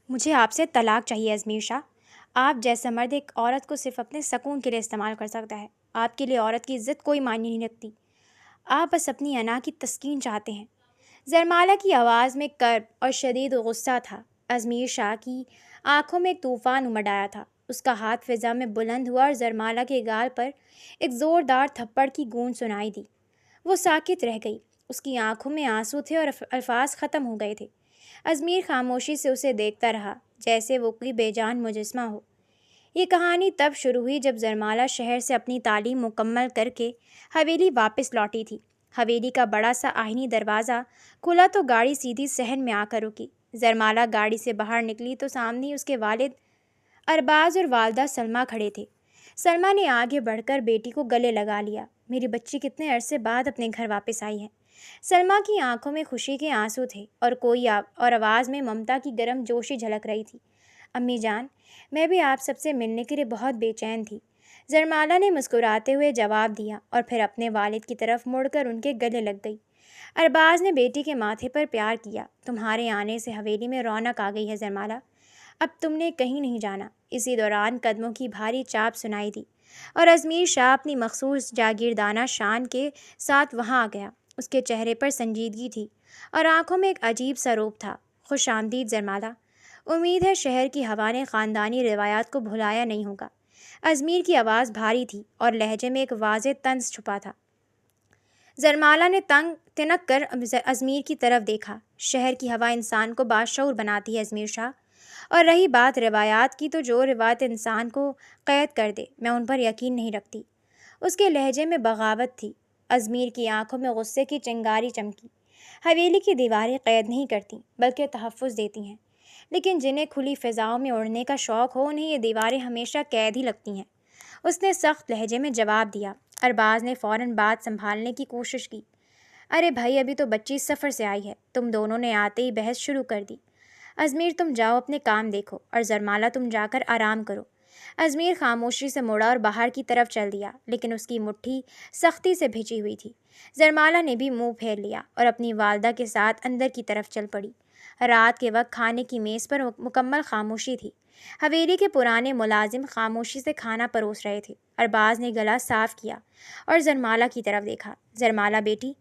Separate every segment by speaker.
Speaker 1: مجھے آپ سے طلاق چاہیے ازمیر شاہ۔ آپ جیسا مرد ایک عورت کو صرف اپنے سکون کے لیے استعمال کر سکتا ہے۔ آپ کے لیے عورت کی عزت کوئی معنی نہیں رکھتی۔ آپ بس اپنی انا کی تسکین چاہتے ہیں۔ زرمالہ کی آواز میں کرب اور شدید غصہ تھا۔ ازمیر شاہ کی آنکھوں میں ایک طوفان امڈ آیا تھا۔ اس کا ہاتھ فضا میں بلند ہوا اور زرمالہ کے گال پر ایک زوردار تھپڑ کی گونج سنائی دی۔ وہ ساکت رہ گئی۔ اس کی آنکھوں میں آنسو تھے اور الفاظ ختم ہو گئے تھے۔ ازمیر خاموشی سے اسے دیکھتا رہا، جیسے وہ کوئی بے جان مجسمہ ہو۔ یہ کہانی تب شروع ہوئی جب زرمالہ شہر سے اپنی تعلیم مکمل کر کے حویلی واپس لوٹی تھی۔ حویلی کا بڑا سا آہنی دروازہ کھلا تو گاڑی سیدھی صحن میں آ کر رکی۔ زرمالہ گاڑی سے باہر نکلی تو سامنے اس کے والد ارباز اور والدہ سلمیٰ کھڑے تھے۔ سلمیٰ نے آگے بڑھ کر بیٹی کو گلے لگا لیا۔ میری بچی کتنے عرصے بعد اپنے گھر واپس آئی ہے۔ سلمیٰ کی آنکھوں میں خوشی کے آنسو تھے اور آواز میں ممتا کی گرم جوشی جھلک رہی تھی۔ امی جان، میں بھی آپ سب سے ملنے کے لیے بہت بے چین تھی، زرمالہ نے مسکراتے ہوئے جواب دیا اور پھر اپنے والد کی طرف مڑ کر ان کے گلے لگ گئی۔ ارباز نے بیٹی کے ماتھے پر پیار کیا۔ تمہارے آنے سے حویلی میں رونق آ گئی ہے زرمالہ، اب تم نے کہیں نہیں جانا۔ اسی دوران قدموں کی بھاری چاپ سنائی دی اور ازمیر شاہ اپنی مخصوص جاگیردانہ شان کے ساتھ وہاں آ گیا۔ اس کے چہرے پر سنجیدگی تھی اور آنکھوں میں ایک عجیب سا روپ تھا۔ خوش آمدید زرمالہ، امید ہے شہر کی ہوا نے خاندانی روایات کو بھلایا نہیں ہوگا۔ ازمیر کی آواز بھاری تھی اور لہجے میں ایک واضح طنز چھپا تھا۔ زرمالہ نے تنک کر ازمیر کی طرف دیکھا۔ شہر کی ہوا انسان کو باشعور بناتی ہے ازمیر شاہ، اور رہی بات روایات کی تو جو روایت انسان کو قید کر دے میں ان پر یقین نہیں رکھتی۔ اس کے لہجے میں بغاوت تھی۔ ازمیر کی آنکھوں میں غصے کی چنگاری چمکی۔ حویلی کی دیواریں قید نہیں کرتی بلکہ تحفظ دیتی ہیں، لیکن جنہیں کھلی فضاؤں میں اڑنے کا شوق ہو انہیں یہ دیواریں ہمیشہ قید ہی لگتی ہیں۔ اس نے سخت لہجے میں جواب دیا۔ ارباز نے فوراً بات سنبھالنے کی کوشش کی۔ ارے بھائی، ابھی تو بچی سفر سے آئی ہے، تم دونوں نے آتے ہی بحث شروع کر دی۔ ازمیر تم جاؤ اپنے کام دیکھو، اور زرمالہ تم جا کر آرام کرو۔ ازمیر خاموشی سے مڑا اور باہر کی طرف چل دیا، لیکن اس کی مٹھی سختی سے بھیجی ہوئی تھی۔ زرمالہ نے بھی منہ پھیر لیا اور اپنی والدہ کے ساتھ اندر کی طرف چل پڑی۔ رات کے وقت کھانے کی میز پر مکمل خاموشی تھی۔ حویلی کے پرانے ملازم خاموشی سے کھانا پروس رہے تھے۔ ارباز نے گلا صاف کیا اور زرمالہ کی طرف دیکھا۔ زرمالہ بیٹی،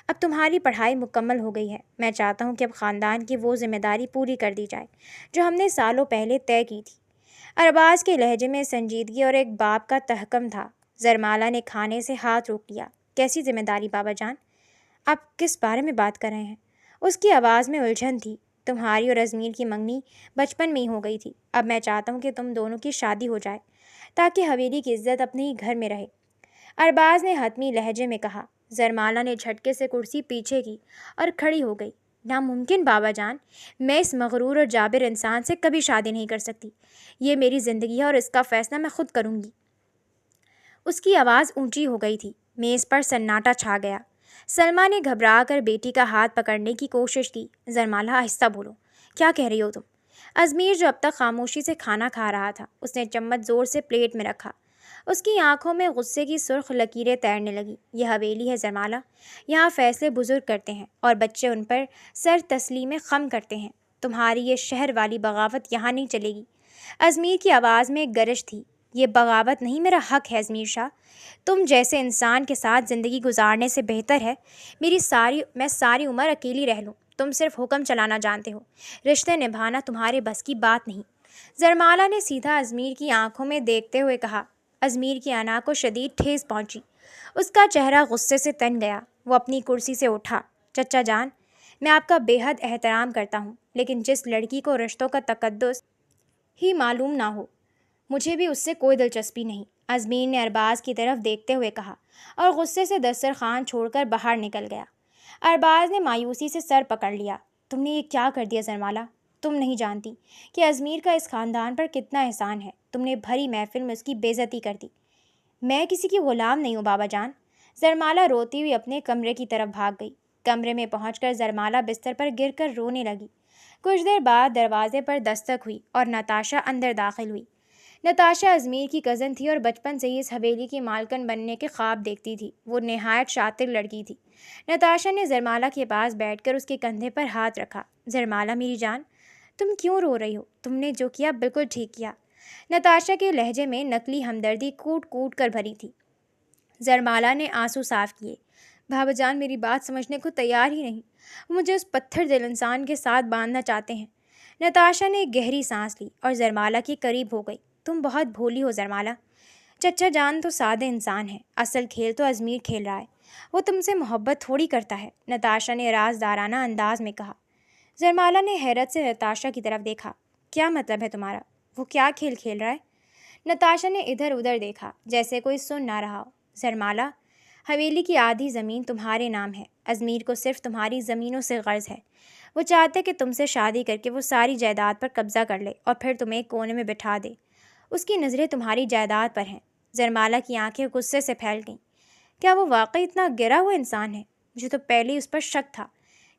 Speaker 1: اب تمہاری پڑھائی مکمل ہو گئی ہے۔ میں چاہتا ہوں کہ اب خاندان کی وہ ذمہ داری پوری کر دی جائے جو ہم نے سالوں پہلے طے کی تھی۔ ارباز کے لہجے میں سنجیدگی اور ایک باپ کا تحکم تھا۔ زرمالہ نے کھانے سے ہاتھ روک لیا۔ کیسی ذمہ داری بابا جان؟ آپ کس بارے میں بات کر رہے ہیں؟ اس کی آواز میں الجھن تھی۔ تمہاری اور ازمیر کی منگنی بچپن میں ہی ہو گئی تھی۔ اب میں چاہتا ہوں کہ تم دونوں کی شادی ہو جائے تاکہ حویلی کی عزت اپنے ہی گھر میں رہے، ارباز نے حتمی لہجے میں کہا۔ زرمالہ نے جھٹکے سے کرسی پیچھے کی اور کھڑی ہو گئی۔ ناممکن بابا جان، میں اس مغرور اور جابر انسان سے کبھی شادی نہیں کر سکتی۔ یہ میری زندگی ہے اور اس کا فیصلہ میں خود کروں گی۔ اس کی آواز اونچی ہو گئی تھی۔ میز پر سناٹا چھا گیا۔ سلمیٰ نے گھبرا کر بیٹی کا ہاتھ پکڑنے کی کوشش کی۔ زرمالہ، آہستہ بولو، کیا کہہ رہی ہو تم؟ ازمیر جو اب تک خاموشی سے کھانا کھا رہا تھا، اس نے چمچ زور سے پلیٹ میں رکھا۔ اس کی آنکھوں میں غصے کی سرخ لکیریں تیرنے لگیں۔ یہ حویلی ہے زرمالہ، یہاں فیصلے بزرگ کرتے ہیں اور بچے ان پر سر تسلیم خم کرتے ہیں۔ تمہاری یہ شہر والی بغاوت یہاں نہیں چلے گی۔ ازمیر کی آواز میں ایک گرج تھی۔ یہ بغاوت نہیں، میرا حق ہے ازمیر شاہ۔ تم جیسے انسان کے ساتھ زندگی گزارنے سے بہتر ہے میں ساری عمر اکیلی رہ لوں۔ تم صرف حکم چلانا جانتے ہو، رشتے نبھانا تمہارے بس کی بات نہیں۔ زرمالہ نے سیدھا ازمیر کی آنکھوں میں دیکھتے ہوئے کہا۔ ازمیر کی انا کو شدید ٹھیس پہنچی۔ اس کا چہرہ غصے سے تن گیا۔ وہ اپنی کرسی سے اٹھا۔ چچا جان، میں آپ کا بے حد احترام کرتا ہوں، لیکن جس لڑکی کو رشتوں کا تقدس ہی معلوم نہ ہو، مجھے بھی اس سے کوئی دلچسپی نہیں، ازمیر نے ارباز کی طرف دیکھتے ہوئے کہا، اور غصے سے دسترخوان چھوڑ کر باہر نکل گیا۔ ارباز نے مایوسی سے سر پکڑ لیا۔ تم نے یہ کیا کر دیا زرمالہ؟ تم نہیں جانتی کہ ازمیر کا اس خاندان پر کتنا احسان ہے۔ تم نے بھری محفل میں اس کی بے عزتی کر دی۔ میں کسی کی غلام نہیں ہوں بابا جان۔ زرمالہ روتی ہوئی اپنے کمرے کی طرف بھاگ گئی۔ کمرے میں پہنچ کر زرمالہ بستر پر گر کر رونے لگی۔ کچھ دیر بعد دروازے پر دستک ہوئی اور نتاشا اندر داخل ہوئی۔ نتاشا ازمیر کی کزن تھی اور بچپن سے ہی اس حویلی کی مالکن بننے کے خواب دیکھتی تھی۔ وہ نہایت شاطر لڑکی تھی۔ نتاشا نے زرمالہ کے پاس بیٹھ کر اس کے کندھے پر ہاتھ رکھا۔ زرمالہ میری جان، تم کیوں رو رہی ہو؟ تم نے جو کیا بالکل ٹھیک کیا۔ نتاشا کے لہجے میں نقلی ہمدردی کوٹ کوٹ کر بھری تھی۔ زرمالا نے آنسو صاف کیے۔ بابا جان میری بات سمجھنے کو تیار ہی نہیں، مجھے اس پتھر دل انسان کے ساتھ باندھنا چاہتے ہیں۔ نتاشا نے گہری سانس لی اور زرمالا کے قریب ہو گئی۔ تم بہت بھولی ہو زرمالا، چچا جان تو سادہ انسان ہے، اصل کھیل تو ازمیر کھیل رہا ہے، وہ تم سے محبت تھوڑی کرتا ہے، نتاشا نے رازدارانہ انداز میں کہا۔ زرمالا نے حیرت سے نتاشا کی طرف دیکھا۔ کیا مطلب ہے تمہارا؟ وہ کیا کھیل کھیل رہا ہے؟ نتاشا نے ادھر ادھر دیکھا جیسے کوئی سن نہ رہا ہو۔ زرمالا، حویلی کی آدھی زمین تمہارے نام ہے، ازمیر کو صرف تمہاری زمینوں سے غرض ہے۔ وہ چاہتے کہ تم سے شادی کر کے وہ ساری جائیداد پر قبضہ کر لے اور پھر تمہیں ایک کونے میں بٹھا دے۔ اس کی نظریں تمہاری جائیداد پر ہیں۔ زرمالا کی آنکھیں غصے سے پھیل گئیں۔ کیا وہ واقعی اتنا گرا ہوا انسان ہے؟ مجھے تو پہلے ہی اس پر شک تھا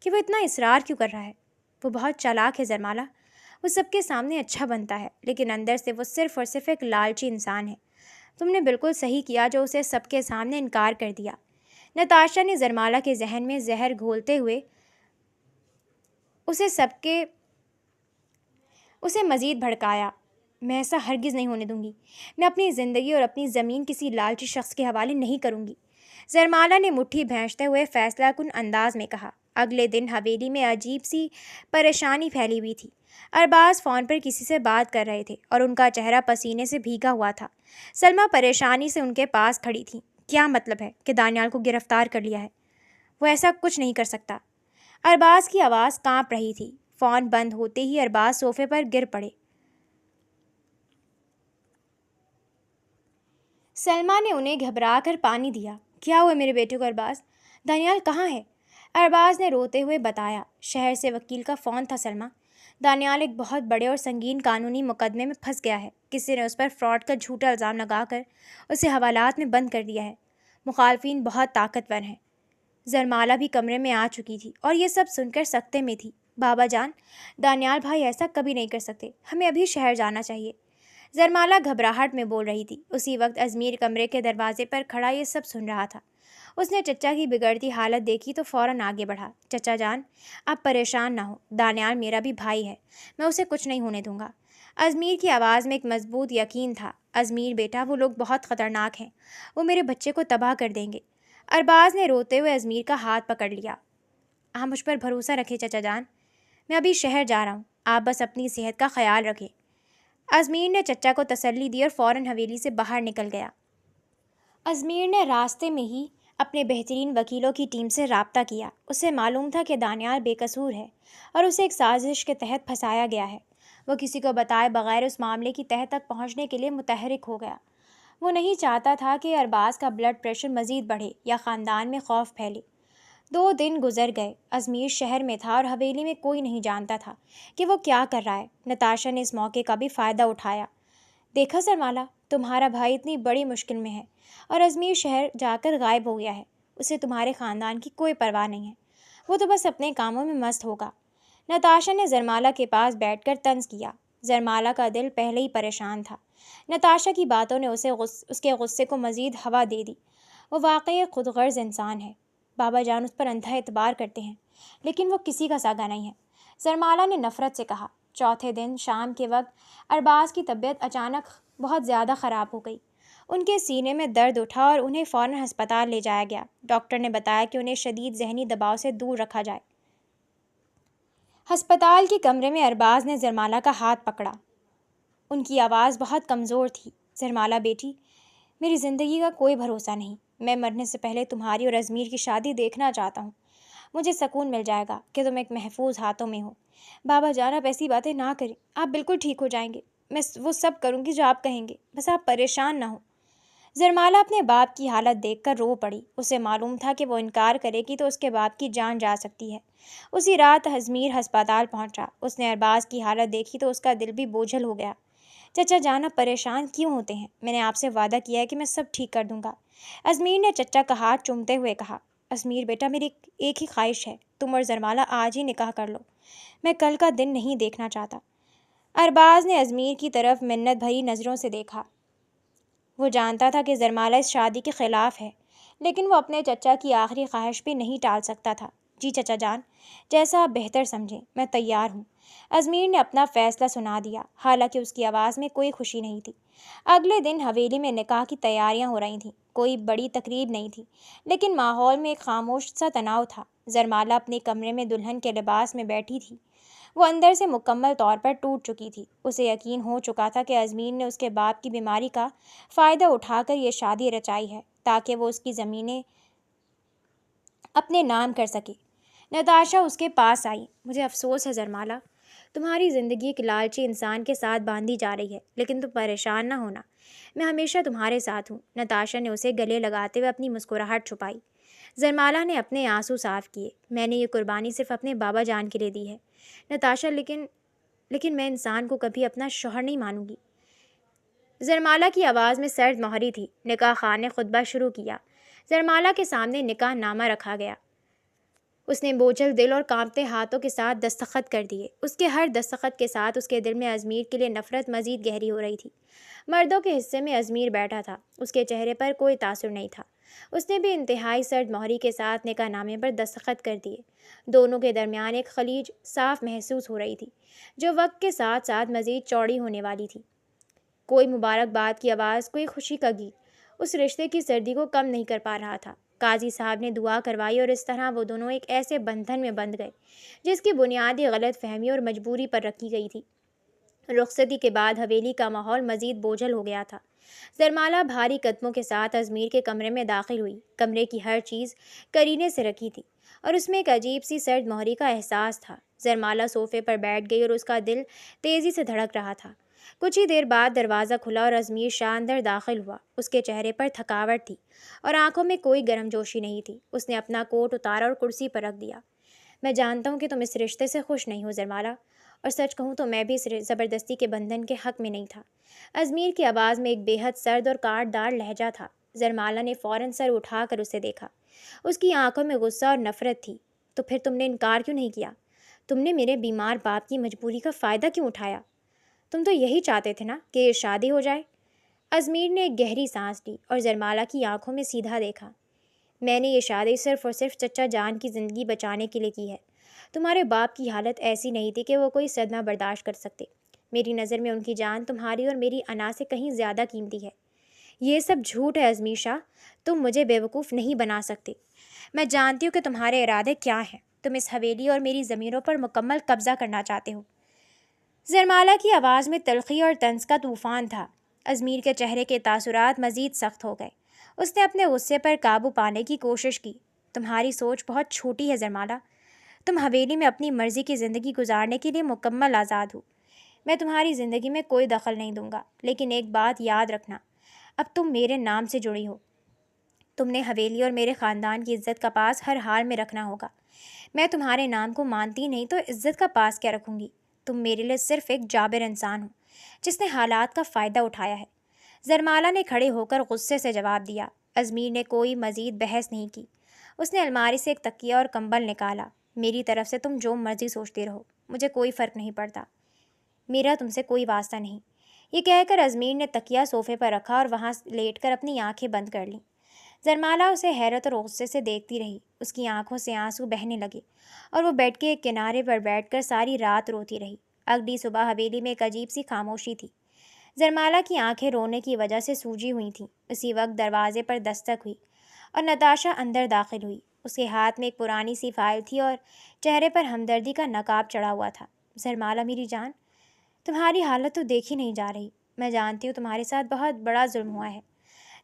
Speaker 1: کہ وہ اتنا اصرار کیوں کر رہا ہے۔ وہ بہت چالاک ہے زرمالا، وہ سب کے سامنے اچھا بنتا ہے لیکن اندر سے وہ صرف اور صرف ایک لالچی انسان ہے۔ تم نے بالکل صحیح کیا جو اسے سب کے سامنے انکار کر دیا۔ نتاشا نے زرمالا کے ذہن میں زہر گھولتے ہوئے اسے مزید بھڑکایا۔ میں ایسا ہرگز نہیں ہونے دوں گی، میں اپنی زندگی اور اپنی زمین کسی لالچی شخص کے حوالے نہیں کروں گی، زرمالا نے مٹھی بھینچتے ہوئے فیصلہ کن انداز میں کہا۔ اگلے دن حویلی میں عجیب سی پریشانی پھیلی ہوئی تھی۔ ارباز فون پر کسی سے بات کر رہے تھے اور ان کا چہرہ پسینے سے بھیگا ہوا تھا۔ سلمہ پریشانی سے ان کے پاس کھڑی تھی۔ کیا مطلب ہے کہ دانیال کو گرفتار کر لیا ہے؟ وہ ایسا کچھ نہیں کر سکتا۔ ارباز کی آواز کانپ رہی تھی۔ فون بند ہوتے ہی ارباز صوفے پر گر پڑے۔ سلمہ نے انہیں گھبرا کر پانی دیا۔ کیا ہوا میرے بیٹے کو ارباز؟ دانیال کہاں ہے؟ ارباز نے روتے ہوئے بتایا۔ شہر سے وکیل کا فون تھا سلمہ، دانیال ایک بہت بڑے اور سنگین قانونی مقدمے میں پھنس گیا ہے۔ کسی نے اس پر فراڈ کا جھوٹا الزام لگا کر اسے حوالات میں بند کر دیا ہے۔ مخالفین بہت طاقتور ہیں۔ زرمالا بھی کمرے میں آ چکی تھی اور یہ سب سن کر سکتے میں تھی۔ بابا جان، دانیال بھائی ایسا کبھی نہیں کر سکتے، ہمیں ابھی شہر جانا چاہیے۔ زرمالا گھبراہٹ میں بول رہی تھی۔ اسی وقت ازمیر کمرے کے دروازے پر کھڑا یہ سب سن رہا تھا۔ اس نے چچا کی بگڑتی حالت دیکھی تو فوراً آگے بڑھا۔ چچا جان، آپ پریشان نہ ہو، دانیال میرا بھی بھائی ہے، میں اسے کچھ نہیں ہونے دوں گا۔ ازمیر کی آواز میں ایک مضبوط یقین تھا۔ ازمیر بیٹا، وہ لوگ بہت خطرناک ہیں، وہ میرے بچے کو تباہ کر دیں گے۔ ارباز نے روتے ہوئے ازمیر کا ہاتھ پکڑ لیا۔ آپ مجھ پر بھروسہ رکھیں چچا جان، میں ابھی شہر جا رہا ہوں، آپ بس اپنی صحت کا خیال رکھیں۔ ازمیر نے چچا کو تسلی دی اور فوراً حویلی سے باہر نکل گیا۔ ازمیر نے راستے میں ہی اپنے بہترین وکیلوں کی ٹیم سے رابطہ کیا۔ اسے معلوم تھا کہ دانیال بے قصور ہے اور اسے ایک سازش کے تحت پھنسایا گیا ہے۔ وہ کسی کو بتائے بغیر اس معاملے کی تہہ تک پہنچنے کے لیے متحرک ہو گیا۔ وہ نہیں چاہتا تھا کہ ارباز کا بلڈ پریشر مزید بڑھے یا خاندان میں خوف پھیلے۔ 2 دن گزر گئے۔ ازمیر شہر میں تھا اور حویلی میں کوئی نہیں جانتا تھا کہ وہ کیا کر رہا ہے۔ نتاشا نے اس موقع کا بھی فائدہ اٹھایا۔ دیکھا زرمالا، تمہارا بھائی اتنی بڑی مشکل میں ہے اور ازمیر شہر جا کر غائب ہو گیا ہے۔ اسے تمہارے خاندان کی کوئی پرواہ نہیں ہے، وہ تو بس اپنے کاموں میں مست ہوگا۔ نتاشا نے زرمالا کے پاس بیٹھ کر طنز کیا۔ زرمالا کا دل پہلے ہی پریشان تھا۔ نتاشا کی باتوں نے اس کے غصے کو مزید ہوا دے دی۔ وہ واقعی خود غرض انسان ہے۔ بابا جان اس پر اندھا اعتبار کرتے ہیں لیکن وہ کسی کا ساگا نہیں ہے، زرمالا نے نفرت سے کہا۔ چوتھے دن شام کے وقت ارباز کی طبیعت اچانک بہت زیادہ خراب ہو گئی۔ ان کے سینے میں درد اٹھا اور انہیں فوراً ہسپتال لے جایا گیا۔ ڈاکٹر نے بتایا کہ انہیں شدید ذہنی دباؤ سے دور رکھا جائے۔ ہسپتال کے کمرے میں ارباز نے زرمالا کا ہاتھ پکڑا۔ ان کی آواز بہت کمزور تھی۔ زرمالا بیٹی، میری زندگی کا کوئی بھروسہ نہیں، میں مرنے سے پہلے تمہاری اور ازمیر کی شادی دیکھنا چاہتا ہوں۔ مجھے سکون مل جائے گا کہ تم ایک محفوظ ہاتھوں میں ہو۔ بابا جان، آپ ایسی باتیں نہ کریں، آپ بالکل ٹھیک ہو جائیں گے، میں وہ سب کروں گی جو آپ کہیں گے، بس آپ پریشان نہ ہو۔ زرمالا اپنے باپ کی حالت دیکھ کر رو پڑی۔ اسے معلوم تھا کہ وہ انکار کرے گی تو اس کے باپ کی جان جا سکتی ہے۔ اسی رات ازمیر ہسپتال پہنچا۔ اس نے ارباز کی حالت دیکھی تو اس کا دل بھی بوجھل ہو گیا۔ چچا جان، آپ پریشان کیوں ہوتے ہیں؟ میں نے آپ سے وعدہ کیا ہے کہ میں سب ٹھیک کر دوں گا۔ ازمیر نے چچا کا ہاتھ چومتے ہوئے کہا۔ ازمیر بیٹا، میری ایک ہی خواہش ہے، تم اور زرمالا آج ہی نکاح کر لو، میں کل کا دن نہیں دیکھنا چاہتا۔ ارباز نے ازمیر کی طرف منت بھری نظروں سے دیکھا۔ وہ جانتا تھا کہ زرمالا اس شادی کے خلاف ہے لیکن وہ اپنے چچا کی آخری خواہش بھی نہیں ٹال سکتا تھا۔ جی چچا جان، جیسا آپ بہتر سمجھیں، میں تیار ہوں۔ ازمیر نے اپنا فیصلہ سنا دیا، حالانکہ اس کی آواز میں کوئی خوشی نہیں تھی۔ اگلے دن حویلی میں نکاح کی تیاریاں ہو رہی تھیں۔ کوئی بڑی تقریب نہیں تھی، لیکن ماحول میں ایک خاموش سا تناؤ تھا۔ زرمالہ اپنے کمرے میں دلہن کے لباس میں بیٹھی تھی۔ وہ اندر سے مکمل طور پر ٹوٹ چکی تھی۔ اسے یقین ہو چکا تھا کہ ازمیر نے اس کے باپ کی بیماری کا فائدہ اٹھا کر یہ شادی رچائی ہے تاکہ وہ اس کی زمینیں اپنے نام کر سکے۔ نتاشا اس کے پاس آئی۔ مجھے افسوس ہے زرمالہ، تمہاری زندگی ایک لالچی انسان کے ساتھ باندھی جا رہی ہے، لیکن تم پریشان نہ ہونا، میں ہمیشہ تمہارے ساتھ ہوں۔ نتاشا نے اسے گلے لگاتے ہوئے اپنی مسکراہٹ چھپائی۔ زرمالہ نے اپنے آنسو صاف کیے۔ میں نے یہ قربانی صرف اپنے بابا جان کے لیے دی ہے نتاشا، لیکن میں انسان کو کبھی اپنا شوہر نہیں مانوں گی۔ زرمالہ کی آواز میں سرد مہری تھی۔ نکاح خان نے خطبہ شروع کیا۔ زرمالہ کے سامنے نکاح نامہ رکھا گیا۔ اس نے بوجھل دل اور کانپتے ہاتھوں کے ساتھ دستخط کر دیے۔ اس کے ہر دستخط کے ساتھ اس کے دل میں ازمیر کے لیے نفرت مزید گہری ہو رہی تھی۔ مردوں کے حصے میں ازمیر بیٹھا تھا۔ اس کے چہرے پر کوئی تاثر نہیں تھا۔ اس نے بھی انتہائی سرد مہری کے ساتھ نکاح نامے پر دستخط کر دیے۔ دونوں کے درمیان ایک خلیج صاف محسوس ہو رہی تھی، جو وقت کے ساتھ ساتھ مزید چوڑی ہونے والی تھی۔ کوئی مبارکباد کی آواز، کوئی خوشی کا گیت اس رشتے کی سردی کو کم نہیں کر پا رہا تھا۔ قاضی صاحب نے دعا کروائی اور اس طرح وہ دونوں ایک ایسے بندھن میں بندھ گئے جس کی بنیادی غلط فہمی اور مجبوری پر رکھی گئی تھی۔ رخصتی کے بعد حویلی کا ماحول مزید بوجھل ہو گیا تھا۔ زرمالہ بھاری قدموں کے ساتھ ازمیر کے کمرے میں داخل ہوئی۔ کمرے کی ہر چیز کرینے سے رکھی تھی اور اس میں ایک عجیب سی سرد مہری کا احساس تھا۔ زرمالہ صوفے پر بیٹھ گئی اور اس کا دل تیزی سے دھڑک رہا تھا۔ کچھ ہی دیر بعد دروازہ کھلا اور ازمیر شاہ اندر داخل ہوا۔ اس کے چہرے پر تھکاوٹ تھی اور آنکھوں میں کوئی گرم جوشی نہیں تھی۔ اس نے اپنا کوٹ اتارا اور کرسی پر رکھ دیا۔ میں جانتا ہوں کہ تم اس رشتے سے خوش نہیں ہو زرمالہ، اور سچ کہوں تو میں بھی اس زبردستی کے بندھن کے حق میں نہیں تھا۔ ازمیر کی آواز میں ایک بے حد سرد اور کاٹ دار لہجہ تھا۔ زرمالہ نے فوراً سر اٹھا کر اسے دیکھا۔ اس کی آنکھوں میں غصہ اور نفرت تھی۔ تو پھر تم نے انکار کیوں نہیں کیا؟ تم نے میرے بیمار باپ کی مجبوری کا فائدہ کیوں اٹھایا؟ تم تو یہی چاہتے تھے نا کہ یہ شادی ہو جائے؟ ازمیر نے ایک گہری سانس لی اور زرمالہ کی آنکھوں میں سیدھا دیکھا۔ میں نے یہ شادی صرف اور صرف چچا جان کی زندگی بچانے کے لیے کی ہے۔ تمہارے باپ کی حالت ایسی نہیں تھی کہ وہ کوئی صدمہ برداشت کر سکتے۔ میری نظر میں ان کی جان تمہاری اور میری انا سے کہیں زیادہ قیمتی ہے۔ یہ سب جھوٹ ہے ازمیر شاہ، تم مجھے بیوقوف نہیں بنا سکتے۔ میں جانتی ہوں کہ تمہارے ارادے کیا ہیں۔ تم اس حویلی اور میری زمینوں پر مکمل قبضہ کرنا چاہتے ہو۔ زرمالہ کی آواز میں تلخی اور طنز کا طوفان تھا۔ ازمیر کے چہرے کے تاثرات مزید سخت ہو گئے۔ اس نے اپنے غصے پر قابو پانے کی کوشش کی۔ تمہاری سوچ بہت چھوٹی ہے زرمالہ۔ تم حویلی میں اپنی مرضی کی زندگی گزارنے کے لیے مکمل آزاد ہو۔ میں تمہاری زندگی میں کوئی دخل نہیں دوں گا، لیکن ایک بات یاد رکھنا، اب تم میرے نام سے جڑی ہو۔ تم نے حویلی اور میرے خاندان کی عزت کا پاس ہر حال میں رکھنا ہوگا۔ میں تمہارے نام کو مانتی نہیں تو عزت کا پاس کیا رکھوں گی؟ تم میرے لیے صرف ایک جابر انسان ہو جس نے حالات کا فائدہ اٹھایا ہے۔ زرمالہ نے کھڑے ہو کر غصے سے جواب دیا۔ ازمیر نے کوئی مزید بحث نہیں کی۔ اس نے الماری سے ایک تکیہ اور کمبل نکالا۔ میری طرف سے تم جو مرضی سوچتے رہو، مجھے کوئی فرق نہیں پڑتا۔ میرا تم سے کوئی واسطہ نہیں۔ یہ کہہ کر ازمیر نے تکیہ صوفے پر رکھا اور وہاں لیٹ کر اپنی آنکھیں بند کر لیں۔ زرمالہ اسے حیرت اور غصے سے دیکھتی رہی۔ اس کی آنکھوں سے آنسو بہنے لگے اور وہ بیڈ کے ایک کنارے پر بیٹھ کر ساری رات روتی رہی۔ اگلی صبح حویلی میں ایک عجیب سی خاموشی تھی۔ زرمالہ کی آنکھیں رونے کی وجہ سے سوجی ہوئی تھیں۔ اسی وقت دروازے پر دستک ہوئی اور نتاشا اندر داخل ہوئی۔ اس کے ہاتھ میں ایک پرانی سی فائل تھی اور چہرے پر ہمدردی کا نقاب چڑھا ہوا تھا۔ زرمالہ میری جان، تمہاری حالت تو دیکھی نہیں جا رہی۔ میں جانتی ہوں تمہارے ساتھ بہت بڑا ظلم ہوا ہے۔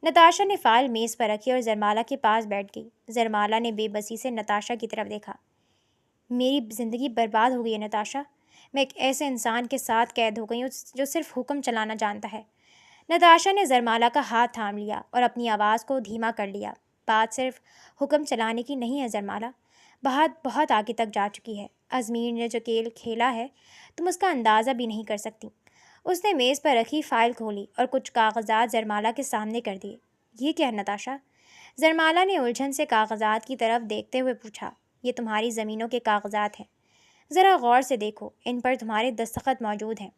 Speaker 1: نتاشا نے فائل میز پر رکھی اور زرمالہ کے پاس بیٹھ گئی۔ زرمالہ نے بے بسی سے نتاشا کی طرف دیکھا۔ میری زندگی برباد ہو گئی ہے نتاشا۔ میں ایک ایسے انسان کے ساتھ قید ہو گئی ہوں جو صرف حکم چلانا جانتا ہے۔ نتاشا نے زرمالہ کا ہاتھ تھام لیا اور اپنی آواز کو دھیما کر لیا۔ بات صرف حکم چلانے کی نہیں ہے زرمالہ، بات بہت آگے تک جا چکی ہے۔ ازمیر نے جو کھیل کھیلا ہے تم اس کا اندازہ بھی نہیں کر سکتی۔ اس نے میز پر رکھی فائل کھولی اور کچھ کاغذات زرمالہ کے سامنے کر دیے۔ یہ کیا ہے نتاشا؟ زرمالہ نے الجھن سے کاغذات کی طرف دیکھتے ہوئے پوچھا۔ یہ تمہاری زمینوں کے کاغذات ہیں، ذرا غور سے دیکھو، ان پر تمہارے دستخط موجود ہیں۔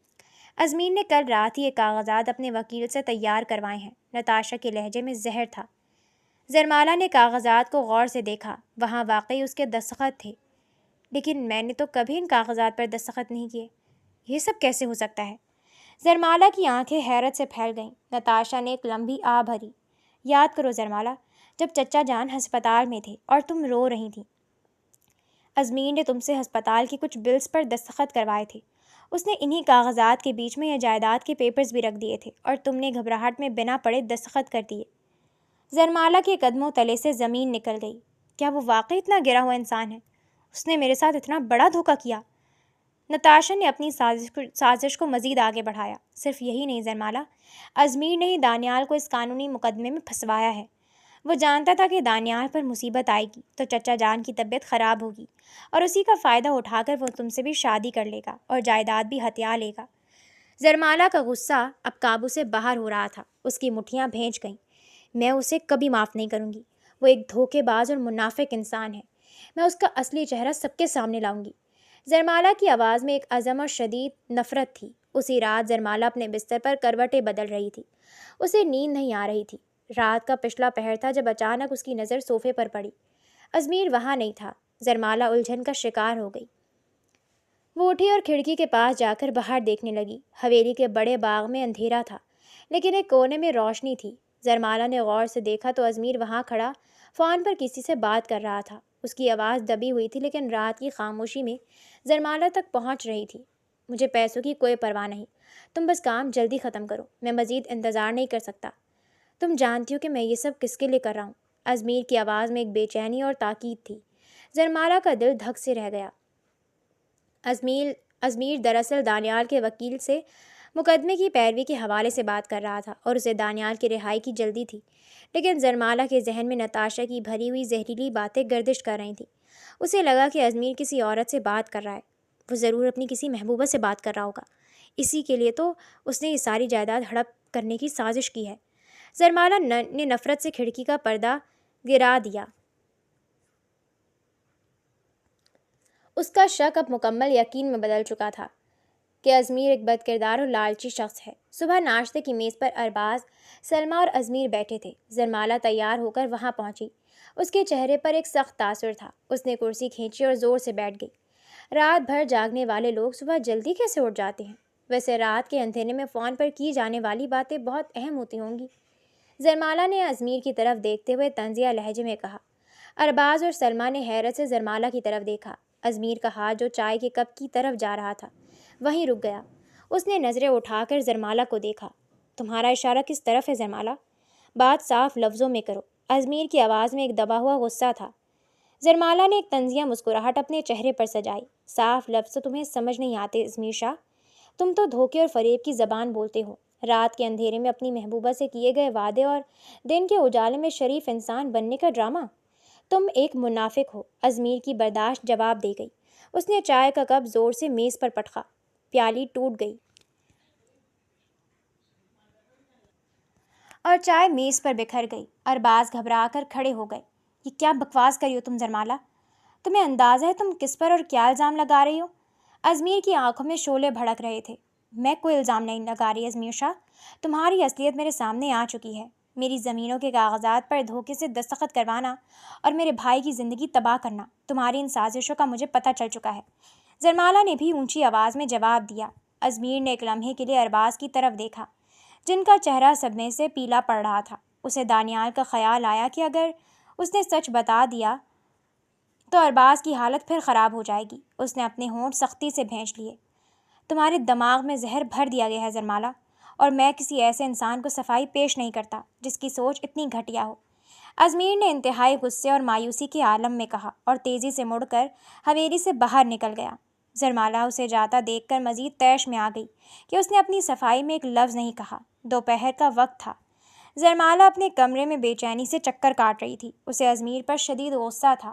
Speaker 1: ازمیر نے کل رات ہی یہ کاغذات اپنے وکیل سے تیار کروائے ہیں۔ نتاشا کے لہجے میں زہر تھا۔ زرمالہ نے کاغذات کو غور سے دیکھا۔ وہاں واقعی اس کے دستخط تھے۔ لیکن میں نے تو کبھی ان کاغذات پر دستخط نہیں کیے، یہ سب کیسے ہو سکتا ہے؟ زرمالا کی آنکھیں حیرت سے پھیل گئیں۔ نتاشا نے ایک لمبی آہ بھری۔ یاد کرو زرمالا، جب چچا جان ہسپتال میں تھے اور تم رو رہی تھیں، ازمیر نے تم سے ہسپتال کے کچھ بلز پر دستخط کروائے تھے۔ اس نے انہی کاغذات کے بیچ میں یہ جائیداد کے پیپرز بھی رکھ دیے تھے اور تم نے گھبراہٹ میں بنا پڑھے دستخط کر دیے۔ زرمالا کے قدموں تلے سے زمین نکل گئی۔ کیا وہ واقعی اتنا گرا ہوا انسان ہے؟ اس نے میرے ساتھ اتنا بڑا دھوکہ کیا؟ نتاشا نے اپنی سازش کو مزید آگے بڑھایا۔ صرف یہی نہیں زرمالا، ازمیر نے ہی دانیال کو اس قانونی مقدمے میں پھنسوایا ہے۔ وہ جانتا تھا کہ دانیال پر مصیبت آئے گی تو چچا جان کی طبیعت خراب ہوگی اور اسی کا فائدہ اٹھا کر وہ تم سے بھی شادی کر لے گا اور جائیداد بھی ہتھیا لے گا۔ زرمالا کا غصہ اب قابو سے باہر ہو رہا تھا۔ اس کی مٹھیاں بھینچ گئیں۔ میں اسے کبھی معاف نہیں کروں گی۔ وہ ایک دھوکے باز اور منافق انسان ہے۔ میں اس کا اصلی چہرہ سب کے سامنے لاؤں گی۔ زرمالا کی آواز میں ایک عزم اور شدید نفرت تھی۔ اسی رات زرمالا اپنے بستر پر کروٹیں بدل رہی تھی۔ اسے نیند نہیں آ رہی تھی۔ رات کا پچھلا پہر تھا جب اچانک اس کی نظر صوفے پر پڑی۔ ازمیر وہاں نہیں تھا۔ زرمالا الجھن کا شکار ہو گئی۔ وہ اٹھی اور کھڑکی کے پاس جا کر باہر دیکھنے لگی۔ حویلی کے بڑے باغ میں اندھیرا تھا، لیکن ایک کونے میں روشنی تھی۔ زرمالا نے غور سے دیکھا تو ازمیر وہاں کھڑا فون پر کسی سے بات کر رہا تھا۔ اس کی آواز دبی ہوئی تھی لیکن رات کی خاموشی میں زرمالا تک پہنچ رہی تھی۔ مجھے پیسوں کی کوئی پرواہ نہیں، تم بس کام جلدی ختم کرو، میں مزید انتظار نہیں کر سکتا۔ تم جانتی ہو کہ میں یہ سب کس کے لیے کر رہا ہوں؟ ازمیر کی آواز میں ایک بے چینی اور تاکید تھی۔ زرمالا کا دل دھک سے رہ گیا۔ ازمیر دراصل دانیال کے وکیل سے مقدمے کی پیروی کے حوالے سے بات کر رہا تھا اور اسے دانیال کی رہائی کی جلدی تھی، لیکن زرمالا کے ذہن میں نتاشا کی بھری ہوئی زہریلی باتیں گردش کر رہی تھیں۔ اسے لگا کہ ازمیر کسی عورت سے بات کر رہا ہے۔ وہ ضرور اپنی کسی محبوبہ سے بات کر رہا ہوگا، اسی کے لیے تو اس نے یہ ساری جائیداد ہڑپ کرنے کی سازش کی ہے۔ زرمالا نے نفرت سے کھڑکی کا پردہ گرا دیا۔ اس کا شک اب مکمل یقین میں بدل چکا تھا کہ ازمیر ایک بد کردار اور لالچی شخص ہے۔ صبح ناشتے کی میز پر ارباز، سلمیٰ اور ازمیر بیٹھے تھے۔ زرمالا تیار ہو کر وہاں پہنچی۔ اس کے چہرے پر ایک سخت تاثر تھا۔ اس نے کرسی کھینچی اور زور سے بیٹھ گئی۔ رات بھر جاگنے والے لوگ صبح جلدی کیسے اٹھ جاتے ہیں؟ ویسے رات کے اندھیرے میں فون پر کی جانے والی باتیں بہت اہم ہوتی ہوں گی۔ زرمالا نے ازمیر کی طرف دیکھتے ہوئے طنزیہ لہجے میں کہا۔ ارباز اور سلمیٰ نے حیرت سے زرمالا کی طرف دیکھا۔ ازمیر کا ہاتھ جو چائے کے کپ کی طرف جا رہا تھا وہیں رک گیا۔ اس نے نظریں اٹھا کر زرمالا کو دیکھا۔ تمہارا اشارہ کس طرف ہے زرمالا؟ بات صاف لفظوں میں کرو۔ ازمیر کی آواز میں ایک دبا ہوا غصہ تھا۔ زرمالا نے ایک طنزیہ مسکراہٹ اپنے چہرے پر سجائی۔ صاف لفظ تو تمہیں سمجھ نہیں آتے ازمیر شاہ۔ تم تو دھوکے اور فریب کی زبان بولتے ہو۔ رات کے اندھیرے میں اپنی محبوبہ سے کیے گئے وعدے اور دن کے اجالے میں شریف انسان بننے کا ڈرامہ۔ تم ایک منافق ہو۔ ازمیر کی برداشت جواب دے گئی۔ اس نے چائے کا کپ زور سے میز پر پٹکا۔ پیالی ٹوٹ گئی اور چائے میز پر بکھر گئی۔ ارباز گھبرا کر کھڑے ہو گئے۔ یہ کیا بکواس کری ہو تم زرمالا؟ تمہیں اندازہ ہے تم کس پر اور کیا الزام لگا رہی ہو؟ ازمیر کی آنکھوں میں شعلے بھڑک رہے تھے۔ میں کوئی الزام نہیں لگا رہی ازمیر شاہ۔ تمہاری اصلیت میرے سامنے آ چکی ہے۔ میری زمینوں کے کاغذات پر دھوکے سے دستخط کروانا اور میرے بھائی کی زندگی تباہ کرنا، تمہاری ان سازشوں کا مجھے پتہ چل چکا ہے۔ زرمالا نے بھی اونچی آواز میں جواب دیا۔ ازمیر نے ایک لمحے کے لیے ارباز کی طرف دیکھا، جن کا چہرہ صدمے سے پیلا پڑ رہا تھا۔ اسے دانیال کا خیال آیا کہ اگر اس نے سچ بتا دیا تو ارباز کی حالت پھر خراب ہو جائے گی۔ اس نے اپنے ہونٹ سختی سے بھینچ لیے۔ تمہارے دماغ میں زہر بھر دیا گیا ہے زرمالا، اور میں کسی ایسے انسان کو صفائی پیش نہیں کرتا جس کی سوچ اتنی گھٹیا ہو۔ ازمیر نے انتہائی غصے اور مایوسی کے عالم میں کہا اور تیزی سے مڑ کر حویلی سے باہر نکل گیا۔ زرمالا اسے جاتا دیکھ کر مزید طیش میں آ گئی کہ اس نے اپنی صفائی میں ایک لفظ نہیں کہا۔ دوپہر کا وقت تھا۔ زرمالا اپنے کمرے میں بے چینی سے چکر کاٹ رہی تھی۔ اسے ازمیر پر شدید غصہ تھا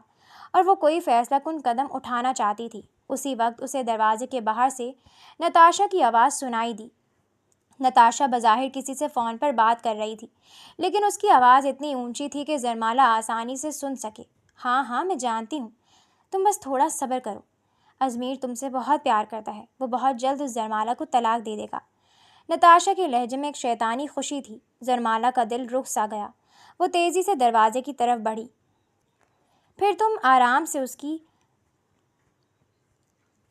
Speaker 1: اور وہ کوئی فیصلہ کن قدم اٹھانا چاہتی تھی۔ اسی وقت اسے دروازے کے باہر سے نتاشا کی آواز سنائی دی۔ نتاشا بظاہر کسی سے فون پر بات کر رہی تھی، لیکن اس کی آواز اتنی اونچی تھی کہ زرمالا آسانی سے سن سکے۔ ہاں ہاں میں جانتی ہوں، تم بس تھوڑا صبر کرو۔ ازمیر تم سے بہت پیار کرتا ہے، وہ بہت جلد اس زرمالا کو طلاق دے دے گا۔ نتاشا کے لہجے میں ایک شیطانی خوشی تھی۔ زرمالا کا دل رک سا گیا۔ وہ تیزی سے دروازے کی طرف بڑھی۔ پھر تم آرام سے اس کی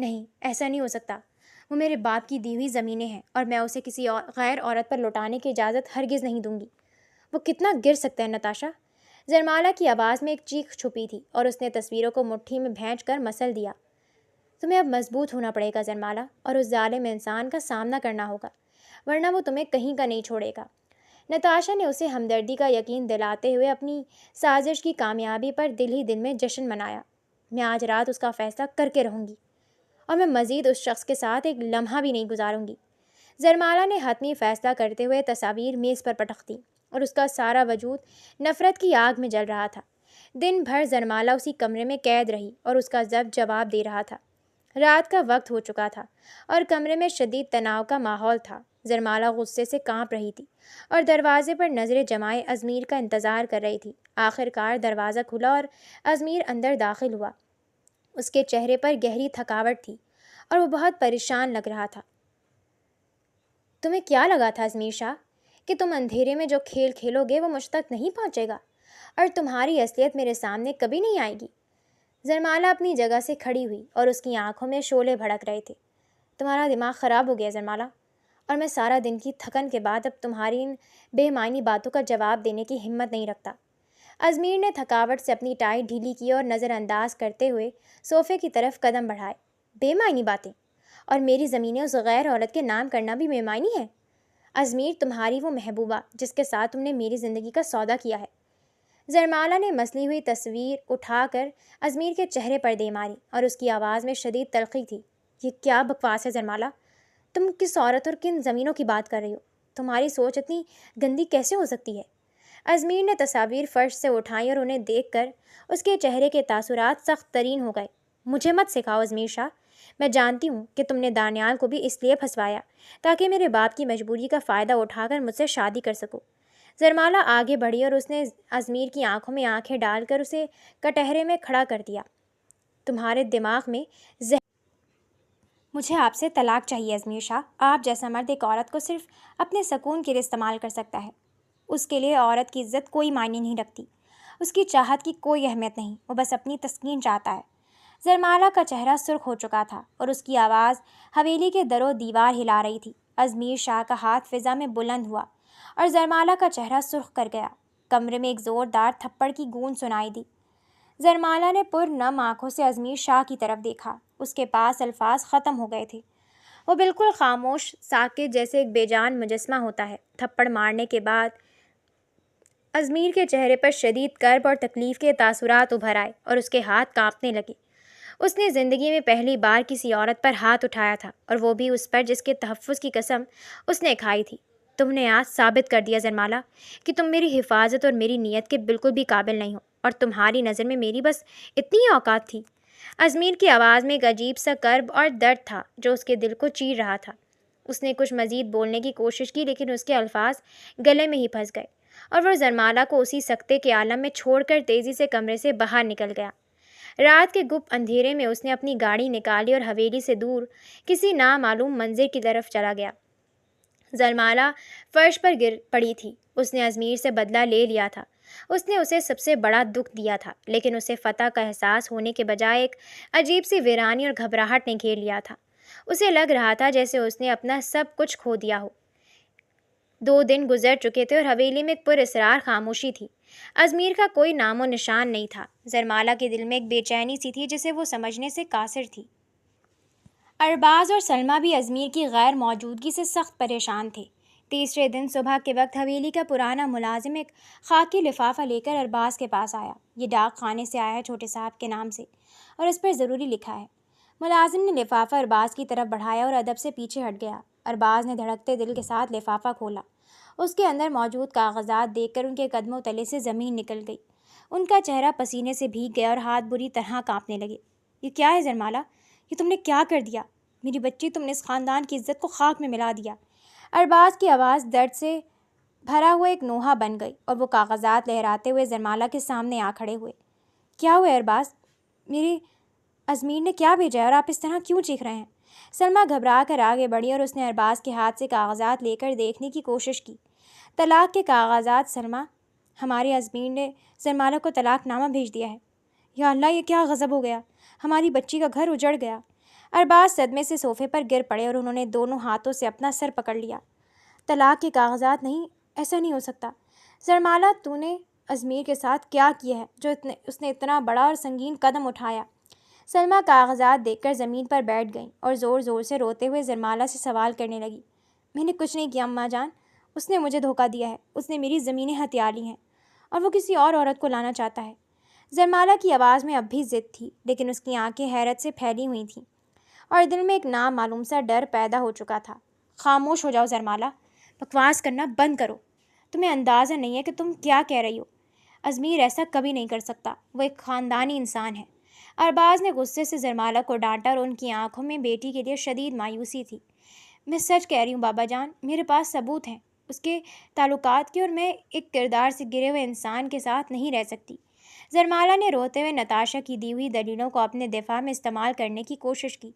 Speaker 1: نہیں، ایسا نہیں ہو سکتا۔ وہ میرے باپ کی دی ہوئی زمینیں ہیں اور میں اسے کسی غیر عورت پر لوٹانے کی اجازت ہرگز نہیں دوں گی۔ وہ کتنا گر سکتا ہے نتاشا؟ زرمالا کی آواز میں ایک چیخ چھپی تھی اور اس نے تصویروں کو مٹھی میں بھینچ کر مسل دیا۔ تمہیں اب مضبوط ہونا پڑے گا زرمالا، اور اس ظالم انسان کا سامنا کرنا ہوگا، ورنہ وہ تمہیں کہیں کا نہیں چھوڑے گا۔ نتاشا نے اسے ہمدردی کا یقین دلاتے ہوئے اپنی سازش کی کامیابی پر دل ہی دل میں جشن منایا۔ میں آج رات اس کا فیصلہ کر کے رہوں گی، اور میں مزید اس شخص کے ساتھ ایک لمحہ بھی نہیں گزاروں گی۔ زرمالا نے حتمی فیصلہ کرتے ہوئے تصاویر میز پر پٹک دیں اور اس کا سارا وجود نفرت کی آگ میں جل رہا تھا۔ دن بھر زرمالا اسی کمرے میں قید رہی اور اس کا ضبط جواب دے رہا تھا۔ رات کا وقت ہو چکا تھا اور کمرے میں شدید تناؤ کا ماحول تھا۔ زرمالا غصے سے کانپ رہی تھی اور دروازے پر نظریں جمائے ازمیر کا انتظار کر رہی تھی۔ آخر کار دروازہ کھلا اور ازمیر اندر داخل ہوا۔ اس کے چہرے پر گہری تھکاوٹ تھی اور وہ بہت پریشان لگ رہا تھا۔ تمہیں کیا لگا تھا ازمیر شاہ کہ تم اندھیرے میں جو کھیل کھیلو گے وہ مجھ تک نہیں پہنچے گا اور تمہاری اصلیت میرے سامنے کبھی نہیں آئے گی؟ زرمالا اپنی جگہ سے کھڑی ہوئی اور اس کی آنکھوں میں شعلے بھڑک رہے تھے۔ تمہارا دماغ خراب ہو گیا زرمالا، اور میں سارا دن کی تھکن کے بعد اب تمہاری ان بے معنی باتوں کا جواب دینے کی ہمت نہیں رکھتا۔ ازمیر نے تھکاوٹ سے اپنی ٹائی ڈھیلی کی اور نظر انداز کرتے ہوئے صوفے کی طرف قدم بڑھائے۔ بے معنی باتیں؟ اور میری زمینیں اس غیر عورت کے نام کرنا بھی بے معنی ہے؟ ازمیر تمہاری وہ محبوبہ جس کے ساتھ تم نے میری زندگی کا سودا کیا ہے۔ زرمالا نے مسلی ہوئی تصویر اٹھا کر ازمیر کے چہرے پر دے ماری اور اس کی آواز میں شدید تلخی تھی۔ یہ کیا بکواس ہے زرمالا؟ تم کس عورت اور کن زمینوں کی بات کر رہی ہو؟ تمہاری سوچ اتنی گندی کیسے ہو سکتی ہے؟ ازمیر نے تصاویر فرش سے اٹھائیں اور انہیں دیکھ کر اس کے چہرے کے تاثرات سخت ترین ہو گئے۔ مجھے مت سکھاؤ ازمیر شاہ، میں جانتی ہوں کہ تم نے دانیال کو بھی اس لیے پھنسوایا تاکہ میرے باپ کی مجبوری کا فائدہ اٹھا کر مجھ سے شادی کر سکو۔ زرمالا آگے بڑھی اور اس نے ازمیر کی آنکھوں میں آنکھیں ڈال کر اسے کٹہرے میں کھڑا کر دیا۔ تمہارے دماغ میں مجھے آپ سے طلاق چاہیے ازمیر شاہ۔ آپ جیسا مرد ایک عورت کو صرف اپنے سکون کے لیے استعمال کر سکتا ہے۔ اس کے لیے عورت کی عزت کوئی معنی نہیں رکھتی، اس کی چاہت کی کوئی اہمیت نہیں، وہ بس اپنی تسکین چاہتا ہے۔ زرمالا کا چہرہ سرخ ہو چکا تھا اور اس کی آواز حویلی کے در و دیوار ہلا رہی تھی۔ ازمیر شاہ کا ہاتھ فضا میں بلند ہوا اور زرمالا کا چہرہ سرخ کر گیا۔ کمرے میں ایک زوردار تھپڑ کی گونج سنائی دی۔ زرمالا نے پرنم آنکھوں سے ازمیر شاہ کی طرف دیکھا۔ اس کے پاس الفاظ ختم ہو گئے تھے۔ وہ بالکل خاموش ساکت جیسے ایک بے جان مجسمہ ہوتا ہے۔ تھپڑ مارنے کے بعد ازمیر کے چہرے پر شدید کرب اور تکلیف کے تاثرات ابھر آئے اور اس کے ہاتھ کانپنے لگے۔ اس نے زندگی میں پہلی بار کسی عورت پر ہاتھ اٹھایا تھا، اور وہ بھی اس پر جس کے تحفظ کی قسم اس نے کھائی تھی۔ تم نے آج ثابت کر دیا زرمالا کہ تم میری حفاظت اور میری نیت کے بالکل بھی قابل نہیں ہو، اور تمہاری نظر میں میری بس اتنی ہی اوقات تھی۔ ازمیر کی آواز میں ایک عجیب سا کرب اور درد تھا جو اس کے دل کو چیر رہا تھا۔ اس نے کچھ مزید بولنے کی کوشش کی لیکن اس کے الفاظ گلے میں ہی پھنس گئے اور وہ زرمالا کو اسی سکتے کے عالم میں چھوڑ کر تیزی سے کمرے سے باہر نکل گیا۔ رات کے گپ اندھیرے میں اس نے اپنی گاڑی نکالی اور حویلی سے دور کسی نامعلوم منزل کی طرف چلا گیا۔ زرمالا فرش پر گر پڑی تھی۔ اس نے ازمیر سے بدلہ لے لیا تھا۔ اس نے اسے سب سے بڑا دکھ دیا تھا، لیکن اسے فتح کا احساس ہونے کے بجائے ایک عجیب سی ویرانی اور گھبراہٹ نے گھیر لیا تھا۔ اسے لگ رہا تھا جیسے اس نے اپنا سب کچھ کھو دیا ہو۔ 2 دن گزر چکے تھے اور حویلی میں ایک پراسرار خاموشی تھی۔ ازمیر کا کوئی نام و نشان نہیں تھا۔ زرمالا کے دل میں ایک بے چینی سی تھی جسے وہ سمجھنے سے قاصر تھی۔ ارباز اور سلمیٰ بھی ازمیر کی غیر موجودگی سے سخت پریشان تھے۔ تیسرے دن صبح کے وقت حویلی کا پرانا ملازم ایک خاکی لفافہ لے کر ارباز کے پاس آیا۔ یہ ڈاک خانے سے آیا ہے چھوٹے صاحب کے نام سے، اور اس پر ضروری لکھا ہے۔ ملازم نے لفافہ ارباز کی طرف بڑھایا اور ادب سے پیچھے ہٹ گیا۔ ارباز نے دھڑکتے دل کے ساتھ لفافہ کھولا۔ اس کے اندر موجود کاغذات دیکھ کر ان کے قدموں تلے سے زمین نکل گئی۔ ان کا چہرہ پسینے سے بھیگ گیا اور ہاتھ بری طرح کانپنے لگے۔ یہ کیا ہے زرمالا؟ یہ تم نے کیا کر دیا؟ میری بچی، تم نے اس خاندان کی عزت کو خاک میں ملا دیا۔ ارباز کی آواز درد سے بھرا ہوا ایک نوحہ بن گئی اور وہ کاغذات لہراتے ہوئے زرمالا کے سامنے آ کھڑے ہوئے۔ کیا ہوا ارباز؟ میری ازمیر نے کیا بھیجا ہے اور آپ اس طرح کیوں چیخ رہے ہیں؟ سلمیٰ گھبرا کر آگے بڑھی اور اس نے ارباز کے ہاتھ سے کاغذات لے کر دیکھنے کی کوشش کی۔ طلاق کے کاغذات سلمیٰ، ہمارے ازمیر نے زرمالا کو طلاق نامہ بھیج دیا ہے۔ یا اللہ، یہ کیا غضب ہو گیا! ہماری بچی کا گھر اجڑ گیا۔ ارباز صدمے سے صوفے پر گر پڑے اور انہوں نے دونوں ہاتھوں سے اپنا سر پکڑ لیا۔ طلاق کے کاغذات نہیں، ایسا نہیں ہو سکتا۔ زرمالہ، تو نے ازمیر کے ساتھ کیا کیا ہے جو اس نے اتنا بڑا اور سنگین قدم اٹھایا؟ سلمیٰ کاغذات دیکھ کر زمین پر بیٹھ گئیں اور زور زور سے روتے ہوئے زرمالہ سے سوال کرنے لگی۔ میں نے کچھ نہیں کیا اماں جان، اس نے مجھے دھوکہ دیا ہے، اس نے میری زمینیں ہتھیا لی ہیں اور وہ کسی اور عورت کو لانا چاہتا ہے۔ زرمالہ کی آواز میں اب بھی ضد تھی، لیکن اس کی آنکھیں حیرت سے پھیلی ہوئی تھیں اور دل میں ایک نامعلوم سا ڈر پیدا ہو چکا تھا۔ خاموش ہو جاؤ زرمالہ، بکواس کرنا بند کرو۔ تمہیں اندازہ نہیں ہے کہ تم کیا کہہ رہی ہو۔ ازمیر ایسا کبھی نہیں کر سکتا، وہ ایک خاندانی انسان ہے۔ ارباز نے غصے سے زرمالہ کو ڈانٹا اور ان کی آنکھوں میں بیٹی کے لیے شدید مایوسی تھی۔ میں سچ کہہ رہی ہوں بابا جان، میرے پاس ثبوت ہیں اس کے تعلقات کی، اور میں ایک کردار سے گرے ہوئے انسان کے ساتھ نہیں رہ سکتی۔ زرمالہ نے روتے ہوئے نتاشا کی دی ہوئی دلیلوں کو اپنے دفاع میں استعمال کرنے کی کوشش کی۔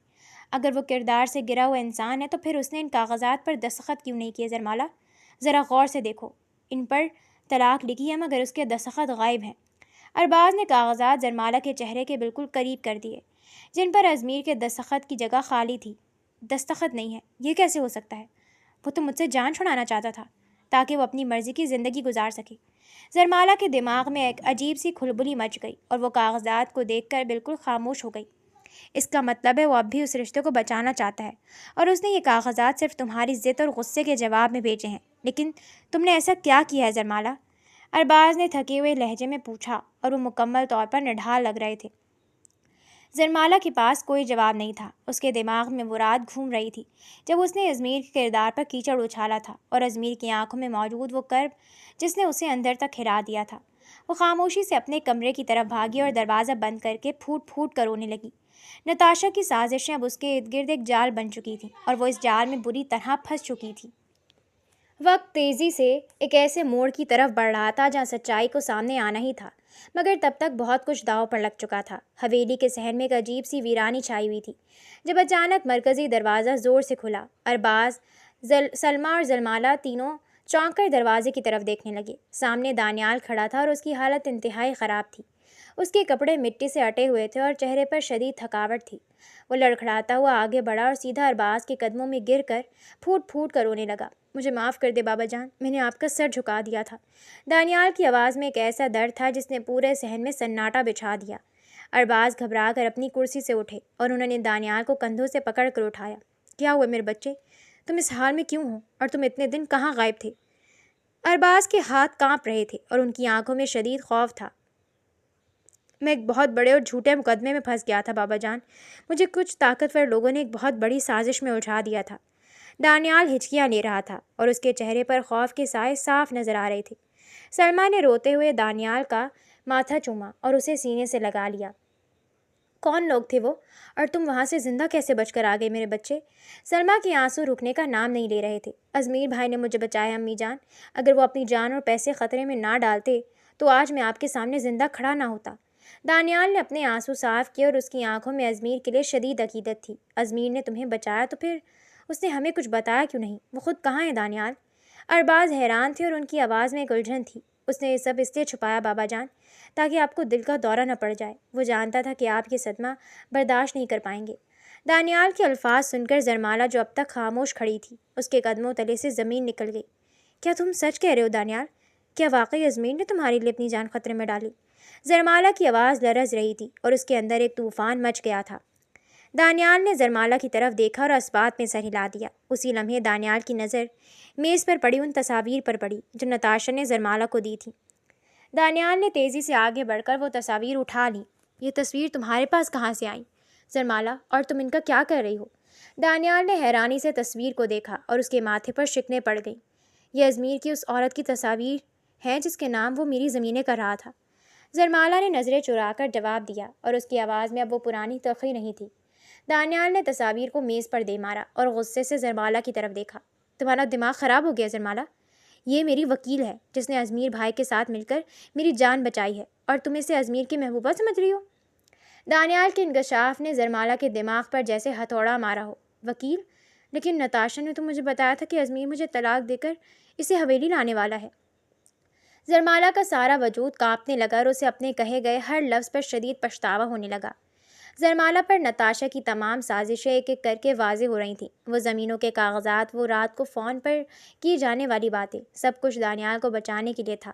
Speaker 1: اگر وہ کردار سے گرا ہوا انسان ہے تو پھر اس نے ان کاغذات پر دستخط کیوں نہیں کیے؟ زرمالہ، ذرا غور سے دیکھو، ان پر طلاق لکھی ہے مگر اس کے دستخط غائب ہیں۔ ارباز نے کاغذات زرمالہ کے چہرے کے بالکل قریب کر دیے، جن پر ازمیر کے دستخط کی جگہ خالی تھی۔ دستخط نہیں ہے، یہ کیسے ہو سکتا ہے؟ وہ تو مجھ سے جان چھڑانا چاہتا تھا تاکہ وہ اپنی مرضی کی زندگی گزار سکے۔ زرمالہ کے دماغ میں ایک عجیب سی کھلبلی مچ گئی اور وہ کاغذات کو دیکھ کر بالکل خاموش ہو گئی۔ اس کا مطلب ہے وہ اب بھی اس رشتے کو بچانا چاہتا ہے اور اس نے یہ کاغذات صرف تمہاری ضد اور غصے کے جواب میں بھیجے ہیں۔ لیکن تم نے ایسا کیا کیا ہے زرمالہ؟ ارباز نے تھکے ہوئے لہجے میں پوچھا اور وہ مکمل طور پر نڈھال لگ رہے تھے۔ زرمالہ کے پاس کوئی جواب نہیں تھا۔ اس کے دماغ میں وہ رات گھوم رہی تھی جب اس نے ازمیر کے کردار پر کیچڑ اچھالا تھا اور ازمیر کی آنکھوں میں موجود وہ کرب جس نے اسے اندر تک ہلا دیا تھا۔ وہ خاموشی سے اپنے کمرے کی طرف بھاگی اور دروازہ بند کر کے پھوٹ پھوٹ کر رونے لگی۔ نتاشا کی سازشیں اب اس کے ارد گرد ایک جال بن چکی تھیں اور وہ اس جال میں بری طرح پھنس چکی تھی۔ وقت تیزی سے ایک ایسے موڑ کی طرف بڑھ رہا تھا جہاں سچائی کو سامنے آنا ہی تھا، مگر تب تک بہت کچھ داؤ پر لگ چکا تھا۔ حویلی کے صحن میں ایک عجیب سی ویرانی چھائی ہوئی تھی جب اچانک مرکزی دروازہ زور سے کھلا۔ ارباز، سلمیٰ اور زرمالہ تینوں چونک کر دروازے کی طرف دیکھنے لگے۔ سامنے دانیال کھڑا تھا اور اس کی حالت انتہائی خراب تھی۔ اس کے کپڑے مٹی سے اٹے ہوئے تھے اور چہرے پر شدید تھکاوٹ تھی۔ وہ لڑکھڑاتا ہوا آگے بڑھا اور سیدھا ارباز کے قدموں میں گر کر پھوٹ پھوٹ کر رونے لگا۔ مجھے معاف کر دے بابا جان، میں نے آپ کا سر جھکا دیا تھا۔ دانیال کی آواز میں ایک ایسا درد تھا جس نے پورے صحن میں سناٹا بچھا دیا۔ ارباز گھبرا کر اپنی کرسی سے اٹھے اور انہوں نے دانیال کو کندھوں سے پکڑ کر اٹھایا۔ کیا ہوا میرے بچے؟ تم اس حال میں کیوں ہو اور تم اتنے دن کہاں غائب تھے؟ ارباز کے ہاتھ کانپ رہے تھے اور ان کی آنکھوں میں شدید خوف تھا۔ میں ایک بہت بڑے اور جھوٹے مقدمے میں پھنس گیا تھا بابا جان۔ مجھے کچھ طاقتور لوگوں نے ایک بہت بڑی سازش میں الجھا دیا تھا۔ دانیال ہچکیاں لے رہا تھا اور اس کے چہرے پر خوف کے سائے صاف نظر آ رہے تھے۔ سلمیٰ نے روتے ہوئے دانیال کا ماتھا چوما اور اسے سینے سے لگا لیا۔ کون لوگ تھے وہ، اور تم وہاں سے زندہ کیسے بچ کر آ گئے میرے بچے؟ سلمیٰ کے آنسو رکنے کا نام نہیں لے رہے تھے۔ ازمیر بھائی نے مجھے بچایا امی جان۔ اگر وہ اپنی جان اور پیسے خطرے میں نہ ڈالتے تو آج میں آپ کے سامنے زندہ کھڑا نہ ہوتا۔ دانیال نے اپنے آنسو صاف کیے اور اس کی آنکھوں میں ازمیر کے لیے شدید عقیدت تھی۔ ازمیر نے تمہیں بچایا تو پھر اس نے ہمیں کچھ بتایا کیوں نہیں؟ وہ خود کہاں ہے دانیال؟ ارباز حیران تھے اور ان کی آواز میں ایک الجھن تھی۔ اس نے یہ سب اس لیے چھپایا بابا جان تاکہ آپ کو دل کا دورہ نہ پڑ جائے۔ وہ جانتا تھا کہ آپ یہ صدمہ برداشت نہیں کر پائیں گے۔ دانیال کے الفاظ سن کر زرمالہ جو اب تک خاموش کھڑی تھی، اس کے قدموں تلے سے زمین نکل گئی۔ کیا تم سچ کہہ رہے ہو دانیال؟ کیا واقعی ازمیر نے تمہارے لیے اپنی جان خطرے میں ڈالی؟ زرمالہ کی آواز لرز رہی تھی اور اس کے اندر ایک طوفان مچ گیا تھا۔ دانیال نے زرمالہ کی طرف دیکھا اور اسبات میں سر ہلا دیا۔ اسی لمحے دانیال کی نظر میز پر پڑی ان تصاویر پر پڑی جو نتاشا نے زرمالہ کو دی تھیں۔ دانیال نے تیزی سے آگے بڑھ کر وہ تصاویر اٹھا لیں۔ یہ تصویر تمہارے پاس کہاں سے آئیں زرمالہ، اور تم ان کا کیا کر رہی ہو؟ دانیال نے حیرانی سے تصویر کو دیکھا اور اس کے ماتھے پر شکنیں پڑ گئیں۔ یہ ازمیر کی اس عورت کی تصاویر ہیں جس کے نام وہ میری زمینیں کر رہا تھا۔ زرمالہ نے نظریں چرا کر جواب دیا اور اس کی آواز میں اب وہ پرانی تلخی نہیں تھی۔ دانیال نے تصاویر کو میز پر دے مارا اور غصے سے زرمالہ کی طرف دیکھا۔ تمہارا دماغ خراب ہو گیا زرمالہ؟ یہ میری وکیل ہے جس نے ازمیر بھائی کے ساتھ مل کر میری جان بچائی ہے، اور تم اسے ازمیر کی محبوبہ سمجھ رہی ہو؟ دانیال کے انکشاف نے زرمالہ کے دماغ پر جیسے ہتھوڑا مارا ہو۔ وکیل؟ لیکن نتاشا نے تو مجھے بتایا تھا کہ ازمیر مجھے طلاق دے کر اسے حویلی لانے والا ہے۔ زرمالہ کا سارا وجود کانپنے لگا اور اسے اپنے کہے گئے ہر لفظ پر شدید پچھتاوا ہونے لگا۔ زرمالہ پر نتاشا کی تمام سازشیں ایک ایک کر کے واضح ہو رہی تھیں۔ وہ زمینوں کے کاغذات، وہ رات کو فون پر کی جانے والی باتیں، سب کچھ دانیال کو بچانے کے لیے تھا۔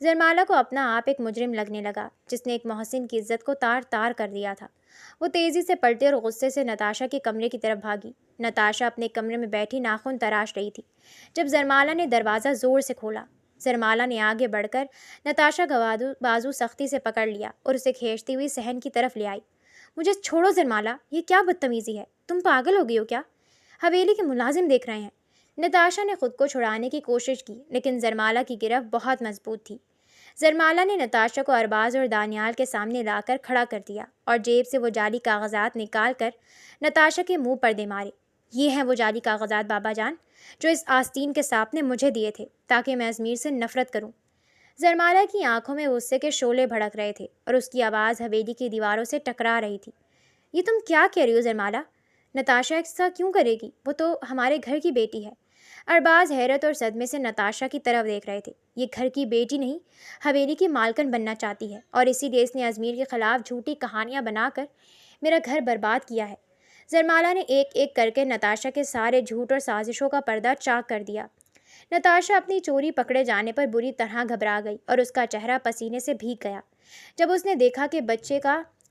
Speaker 1: زرمالہ کو اپنا آپ ایک مجرم لگنے لگا جس نے ایک محسن کی عزت کو تار تار کر دیا تھا۔ وہ تیزی سے پلٹی اور غصے سے نتاشا کے کمرے کی طرف بھاگی۔ نتاشا اپنے کمرے میں بیٹھی ناخن تراش رہی تھی جب زرمالہ نے دروازہ زور سے کھولا۔ زرمالہ نے آگے بڑھ کر نتاشا کا بازو سختی سے پکڑ لیا اور اسے کھینچتی ہوئی صحن کی طرف لے آئی۔ مجھے چھوڑو زرمالہ، یہ کیا بدتمیزی ہے؟ تم پاگل ہو گئی ہو کیا؟ حویلی کے ملازم دیکھ رہے ہیں۔ نتاشا نے خود کو چھڑانے کی کوشش کی لیکن زرمالہ کی گرفت بہت مضبوط تھی۔ زرمالہ نے نتاشا کو ارباز اور دانیال کے سامنے لا کر کھڑا کر دیا اور جیب سے وہ جعلی کاغذات نکال کر نتاشا کے منہ پر دے مارے۔ یہ ہیں وہ جعلی کاغذات بابا جان جو اس آستین کے سانپ نے مجھے دیے تھے تاکہ میں ازمیر سے نفرت کروں۔ زرمالہ کی آنکھوں میں غصے کے شعلے بھڑک رہے تھے اور اس کی آواز حویلی کی دیواروں سے ٹکرا رہی تھی۔ یہ تم کیا کہہ رہی ہو زرمالہ؟ نتاشا ایسا کیوں کرے گی؟ وہ تو ہمارے گھر کی بیٹی ہے۔ ارباز حیرت اور صدمے سے نتاشا کی طرف دیکھ رہے تھے۔ یہ گھر کی بیٹی نہیں، حویلی کی مالکن بننا چاہتی ہے اور اسی لیے اس نے ازمیر کے خلاف جھوٹی کہانیاں بنا کر میرا گھر برباد کیا ہے۔ زرمالہ نے ایک ایک کر کے نتاشا کے سارے جھوٹ اور سازشوں کا پردہ چاک کر دیا۔ نتاشا اپنی چوری پکڑے جانے پر بری طرح گھبرا گئی اور اس کا چہرہ پسینے سے بھیگ گیا۔ جب اس نے دیکھا کہ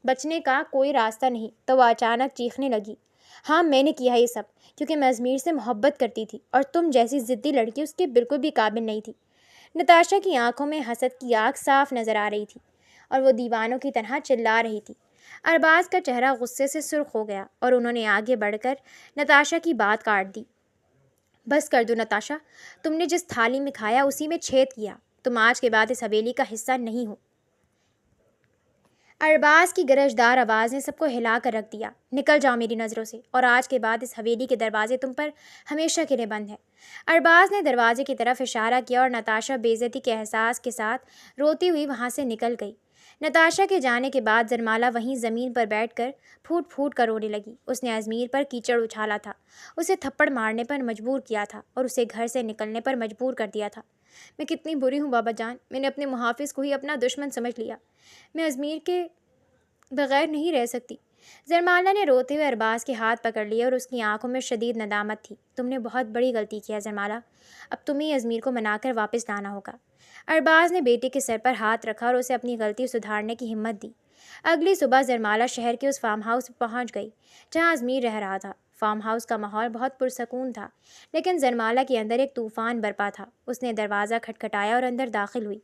Speaker 1: بچنے کا کوئی راستہ نہیں تو وہ اچانک چیخنے لگی۔ ہاں، میں نے کیا یہ سب کیونکہ میں ازمیر سے محبت کرتی تھی اور تم جیسی ضدی لڑکی اس کے بالکل بھی قابل نہیں تھی۔ نتاشا کی آنکھوں میں حسد کی آگ صاف نظر آ رہی تھی اور وہ دیوانوں کی طرح چلا رہی تھی۔ ارباز کا چہرہ غصے سے سرخ ہو گیا اور انہوں نے آگے بڑھ کر نتاشا کی بات کاٹ دی۔ بس کر دو نتاشا، تم نے جس تھالی میں کھایا اسی میں چھید کیا۔ تم آج کے بعد اس حویلی کا حصہ نہیں ہو۔ ارباز کی گرجدار آواز نے سب کو ہلا کر رکھ دیا۔ نکل جاؤ میری نظروں سے اور آج کے بعد اس حویلی کے دروازے تم پر ہمیشہ کے لیے بند ہیں۔ ارباز نے دروازے کی طرف اشارہ کیا اور نتاشا بے عزتی کے احساس کے ساتھ روتی ہوئی وہاں سے نکل گئی۔ نتاشا کے جانے کے بعد زرمالہ وہیں زمین پر بیٹھ کر پھوٹ پھوٹ کر رونے لگی۔ اس نے ازمیر پر کیچڑ اچھالا تھا، اسے تھپڑ مارنے پر مجبور کیا تھا اور اسے گھر سے نکلنے پر مجبور کر دیا تھا۔ میں کتنی بری ہوں بابا جان، میں نے اپنے محافظ کو ہی اپنا دشمن سمجھ لیا۔ میں ازمیر کے بغیر نہیں رہ سکتی۔ زرمالہ نے روتے ہوئے ارباز کے ہاتھ پکڑ لیے اور اس کی آنکھوں میں شدید ندامت تھی۔ تم نے بہت بڑی غلطی کی ہے زرمالہ، اب تمہیں ازمیر کو منا کر واپس لانا ہوگا۔ ارباز نے بیٹے کے سر پر ہاتھ رکھا اور اسے اپنی غلطی سدھارنے کی ہمت دی۔ اگلی صبح زرمالہ شہر کے اس فارم ہاؤس میں پہنچ گئی جہاں ازمیر رہ رہا تھا۔ فارم ہاؤس کا ماحول بہت پرسکون تھا لیکن زرمالہ کے اندر ایک طوفان برپا تھا۔ اس نے دروازہ کھٹکھٹایا اور اندر داخل ہوئی۔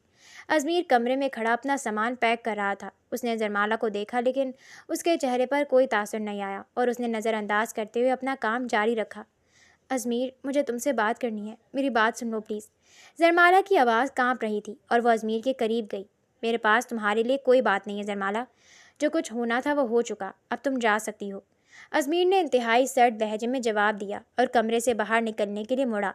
Speaker 1: ازمیر کمرے میں کھڑا اپنا سامان پیک کر رہا تھا۔ اس نے زرمالہ کو دیکھا لیکن اس کے چہرے پر کوئی تاثر نہیں آیا اور اس نے نظر انداز کرتے ہوئے اپنا کام جاری رکھا۔ ازمیر، مجھے تم سے بات کرنی ہے، میری بات سن لو پلیز۔ زرمالہ کی آواز کانپ رہی تھی اور وہ ازمیر کے قریب گئی۔ میرے پاس تمہارے لیے کوئی بات نہیں ہے زرمالہ، جو کچھ ہونا تھا وہ ہو چکا، اب تم جا سکتی ہو۔ ازمیر نے انتہائی سرد لہجے میں جواب دیا اور کمرے سے باہر نکلنے کے لیے مڑا۔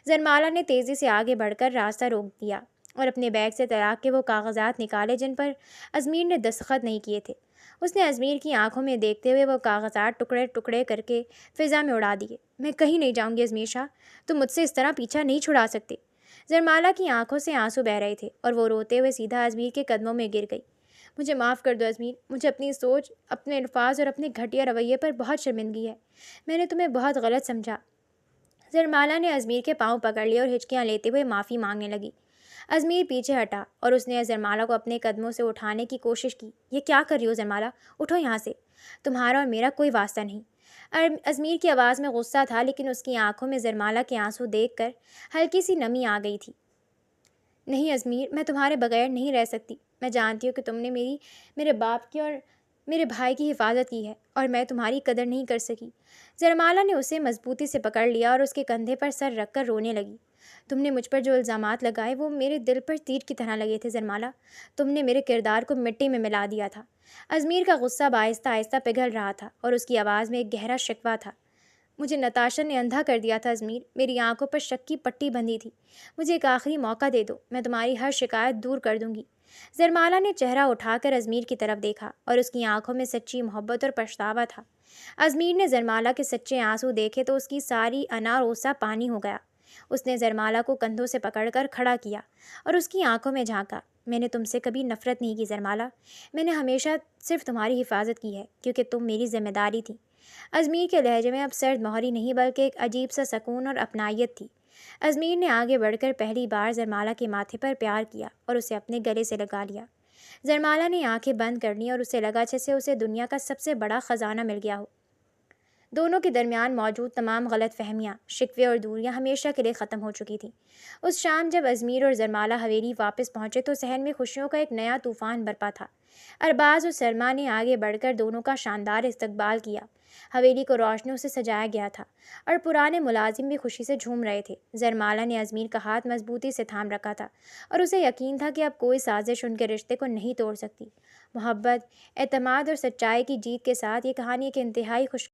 Speaker 1: زرمالہ نے تیزی سے آگے بڑھ کر راستہ روک دیا اور اپنے بیگ سے طلاق کے وہ کاغذات نکالے جن پر ازمیر نے دستخط نہیں کیے تھے۔ اس نے ازمیر کی آنکھوں میں دیکھتے ہوئے وہ کاغذات ٹکڑے ٹکڑے کر کے فضا میں اڑا دیے۔ میں کہیں نہیں جاؤں گی ازمیر شاہ، تم مجھ سے اس طرح پیچھا نہیں چھڑا سکتے۔ زرمالہ کی آنکھوں سے آنسو بہہ رہے تھے اور وہ روتے ہوئے سیدھا ازمیر کے قدموں میں گر گئی۔ مجھے معاف کر دو ازمیر، مجھے اپنی سوچ، اپنے الفاظ اور اپنے گھٹیا رویے پر بہت شرمندگی ہے۔ میں نے تمہیں بہت غلط سمجھا۔ زرمالہ نے ازمیر کے پاؤں پکڑ لیے اور ہچکیاں لیتے ہوئے معافی مانگنے لگی۔ ازمیر پیچھے ہٹا اور اس نے زرمالہ کو اپنے قدموں سے اٹھانے کی کوشش کی۔ یہ کیا کر رہی ہو زرمالہ؟ اٹھو یہاں سے، تمہارا اور میرا کوئی واسطہ نہیں۔ ازمیر کی آواز میں غصہ تھا لیکن اس کی آنکھوں میں زرمالہ کے آنسو دیکھ کر ہلکی سی نمی آ گئی تھی۔ نہیں ازمیر، میں تمہارے بغیر نہیں رہ سکتی۔ میں جانتی ہوں کہ تم نے میرے باپ کی اور میرے بھائی کی حفاظت کی ہے اور میں تمہاری قدر نہیں کر سکی۔ زرمالہ نے اسے مضبوطی سے پکڑ لیا اور اس کے کندھے پر سر رکھ کر رونے لگی۔ تم نے مجھ پر جو الزامات لگائے وہ میرے دل پر تیر کی طرح لگے تھے زرمالہ، تم نے میرے کردار کو مٹی میں ملا دیا تھا۔ ازمیر کا غصہ آہستہ آہستہ پگھل رہا تھا اور اس کی آواز میں ایک گہرا شکوہ تھا۔ مجھے نتاشا نے اندھا کر دیا تھا ازمیر، میری آنکھوں پر شک کی پٹی بندھی تھی۔ مجھے ایک آخری موقع دے دو، میں تمہاری ہر شکایت دور کر دوں گی۔ زرمالہ نے چہرہ اٹھا کر ازمیر کی طرف دیکھا اور اس کی آنکھوں میں سچی محبت اور پچھتاوا تھا۔ ازمیر نے زرمالہ کے سچے آنسو دیکھے تو اس کی ساری انا روسا پانی ہو گیا۔ اس نے زرمالہ کو کندھوں سے پکڑ کر کھڑا کیا اور اس کی آنکھوں میں جھانکا۔ میں نے تم سے کبھی نفرت نہیں کی زرمالا، میں نے ہمیشہ صرف تمہاری حفاظت کی ہے کیونکہ تم میری ذمہ داری تھی۔ ازمیر کے لہجے میں اب سرد مہری نہیں بلکہ ایک عجیب سا سکون اور اپنائیت تھی۔ ازمیر نے آگے بڑھ کر پہلی بار زرمالا کے ماتھے پر پیار کیا اور اسے اپنے گلے سے لگا لیا۔ زرمالا نے آنکھیں بند کر لیں اور اسے لگا جیسے اسے دنیا کا سب سے بڑا خزانہ مل گیا ہو۔ دونوں کے درمیان موجود تمام غلط فہمیاں، شکوے اور دوریاں ہمیشہ کے لیے ختم ہو چکی تھیں۔ اس شام جب ازمیر اور زرمالا حویلی واپس پہنچے تو صحن میں خوشیوں کا ایک نیا طوفان برپا تھا۔ ارباز اور سرما نے آگے بڑھ کر دونوں کا شاندار استقبال کیا۔ حویلی کو روشنیوں سے سجایا گیا تھا اور پرانے ملازم بھی خوشی سے جھوم رہے تھے۔ زرمالا نے ازمیر کا ہاتھ مضبوطی سے تھام رکھا تھا اور اسے یقین تھا کہ اب کوئی سازش ان کے رشتے کو نہیں توڑ سکتی۔ محبت، اعتماد اور سچائی کی جیت کے ساتھ یہ کہانی ایک انتہائی خوش